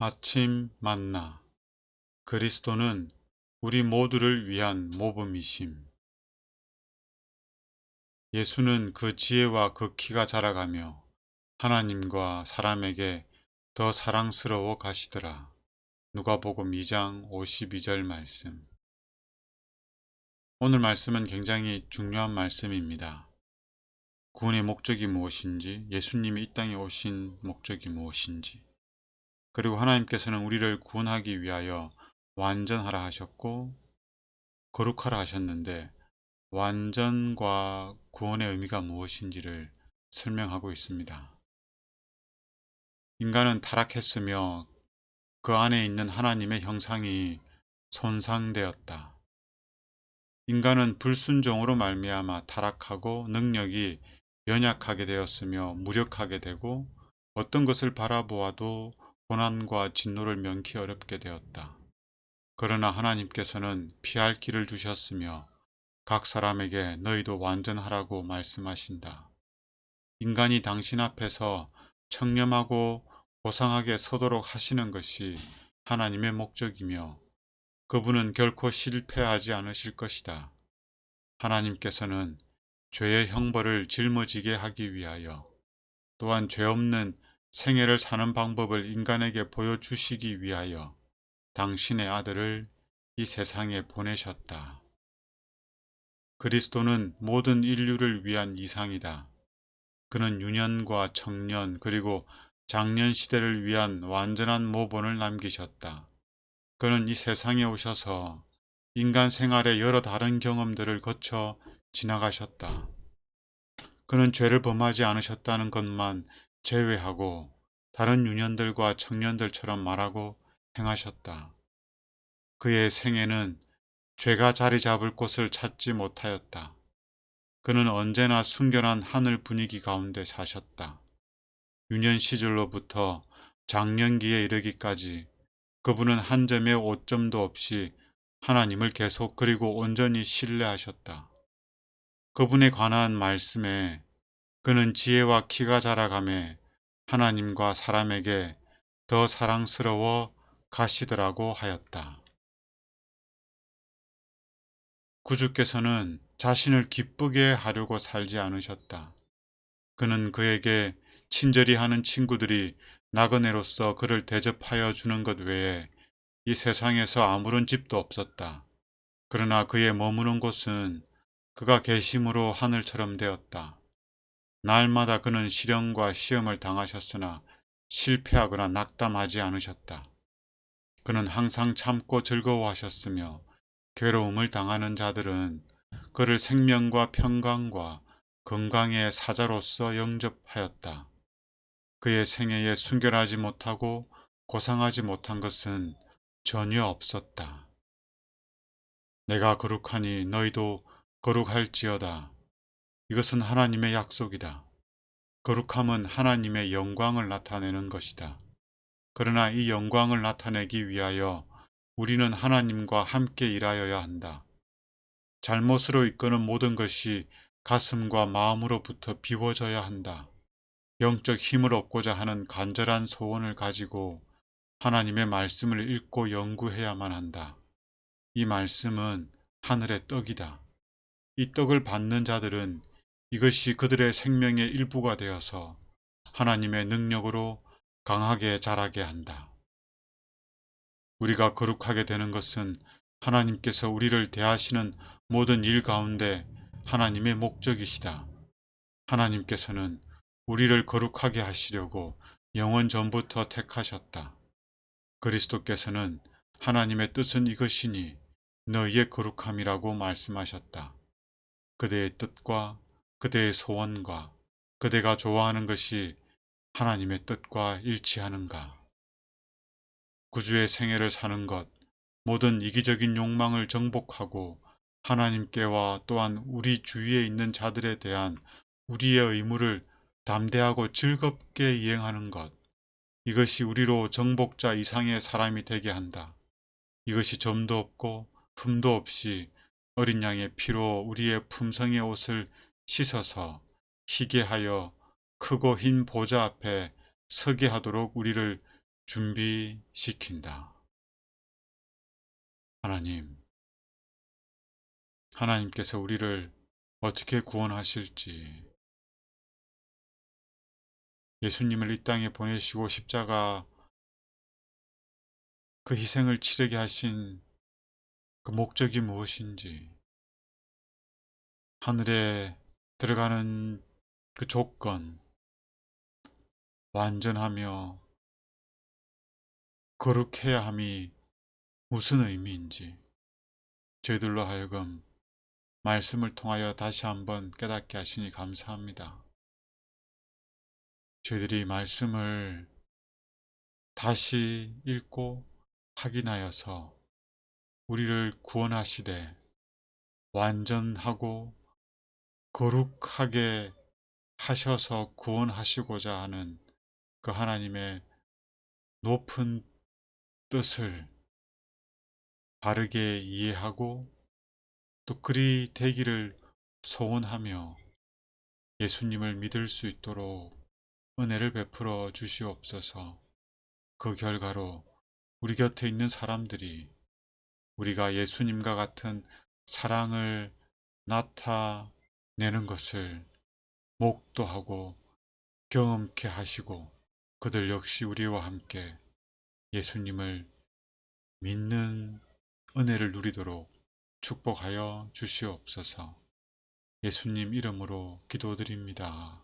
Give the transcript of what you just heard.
아침 만나. 그리스도는 우리 모두를 위한 모범이심. 예수는 그 지혜와 그 키가 자라가며 하나님과 사람에게 더 사랑스러워 가시더라. 누가복음 2장 52절 말씀. 오늘 말씀은 굉장히 중요한 말씀입니다. 구원의 목적이 무엇인지, 예수님이 이 땅에 오신 목적이 무엇인지, 그리고 하나님께서는 우리를 구원하기 위하여 완전하라 하셨고 거룩하라 하셨는데 완전과 구원의 의미가 무엇인지를 설명하고 있습니다. 인간은 타락했으며 그 안에 있는 하나님의 형상이 손상되었다. 인간은 불순종으로 말미암아 타락하고 능력이 연약하게 되었으며 무력하게 되고 어떤 것을 바라보아도 고난과 진노를 면키 어렵게 되었다. 그러나 하나님께서는 피할 길을 주셨으며 각 사람에게 너희도 완전하라고 말씀하신다. 인간이 당신 앞에서 청렴하고 고상하게 서도록 하시는 것이 하나님의 목적이며 그분은 결코 실패하지 않으실 것이다. 하나님께서는 죄의 형벌을 짊어지게 하기 위하여 또한 죄 없는 생애를 사는 방법을 인간에게 보여주시기 위하여 당신의 아들을 이 세상에 보내셨다. 그리스도는 모든 인류를 위한 이상이다. 그는 유년과 청년 그리고 장년 시대를 위한 완전한 모본을 남기셨다. 그는 이 세상에 오셔서 인간 생활의 여러 다른 경험들을 거쳐 지나가셨다. 그는 죄를 범하지 않으셨다는 것만 제외하고 다른 유년들과 청년들처럼 말하고 행하셨다. 그의 생애는 죄가 자리 잡을 곳을 찾지 못하였다. 그는 언제나 순결한 하늘 분위기 가운데 사셨다. 유년 시절로부터 장년기에 이르기까지 그분은 한 점의 오점도 없이 하나님을 계속 그리고 온전히 신뢰하셨다. 그분에 관한 말씀에 그는 지혜와 키가 자라가매 하나님과 사람에게 더 사랑스러워 가시더라고 하였다. 구주께서는 자신을 기쁘게 하려고 살지 않으셨다. 그는 그에게 친절히 하는 친구들이 나그네로서 그를 대접하여 주는 것 외에 이 세상에서 아무런 집도 없었다. 그러나 그의 머무는 곳은 그가 계심으로 하늘처럼 되었다. 날마다 그는 시련과 시험을 당하셨으나 실패하거나 낙담하지 않으셨다. 그는 항상 참고 즐거워하셨으며 괴로움을 당하는 자들은 그를 생명과 평강과 건강의 사자로서 영접하였다. 그의 생애에 순결하지 못하고 고상하지 못한 것은 전혀 없었다. 내가 거룩하니 너희도 거룩할지어다. 이것은 하나님의 약속이다. 거룩함은 하나님의 영광을 나타내는 것이다. 그러나 이 영광을 나타내기 위하여 우리는 하나님과 함께 일하여야 한다. 잘못으로 이끄는 모든 것이 가슴과 마음으로부터 비워져야 한다. 영적 힘을 얻고자 하는 간절한 소원을 가지고 하나님의 말씀을 읽고 연구해야만 한다. 이 말씀은 하늘의 떡이다. 이 떡을 받는 자들은 이것이 그들의 생명의 일부가 되어서 하나님의 능력으로 강하게 자라게 한다. 우리가 거룩하게 되는 것은 하나님께서 우리를 대하시는 모든 일 가운데 하나님의 목적이시다. 하나님께서는 우리를 거룩하게 하시려고 영원 전부터 택하셨다. 그리스도께서는 하나님의 뜻은 이것이니 너희의 거룩함이라고 말씀하셨다. 그대의 뜻과 그대의 소원과 그대가 좋아하는 것이 하나님의 뜻과 일치하는가? 구주의 생애를 사는 것, 모든 이기적인 욕망을 정복하고 하나님께와 또한 우리 주위에 있는 자들에 대한 우리의 의무를 담대하고 즐겁게 이행하는 것, 이것이 우리로 정복자 이상의 사람이 되게 한다. 이것이 점도 없고 흠도 없이 어린 양의 피로 우리의 품성의 옷을 씻어서 희게 하여 크고 흰 보좌 앞에 서게 하도록 우리를 준비시킨다. 하나님, 하나님께서 우리를 어떻게 구원하실지, 예수님을 이 땅에 보내시고 십자가 그 희생을 치르게 하신 그 목적이 무엇인지, 하늘에 들어가는 그 조건, 완전하며 거룩해야 함이 무슨 의미인지 저희들로 하여금 말씀을 통하여 다시 한번 깨닫게 하시니 감사합니다. 저희들이 말씀을 다시 읽고 확인하여서 우리를 구원하시되 완전하고 거룩하게 하셔서 구원하시고자 하는 그 하나님의 높은 뜻을 바르게 이해하고 또 그리 되기를 소원하며 예수님을 믿을 수 있도록 은혜를 베풀어 주시옵소서. 그 결과로 우리 곁에 있는 사람들이 우리가 예수님과 같은 사랑을 나타내는 것을 목도하고 경험케 하시고 그들 역시 우리와 함께 예수님을 믿는 은혜를 누리도록 축복하여 주시옵소서. 예수님 이름으로 기도드립니다.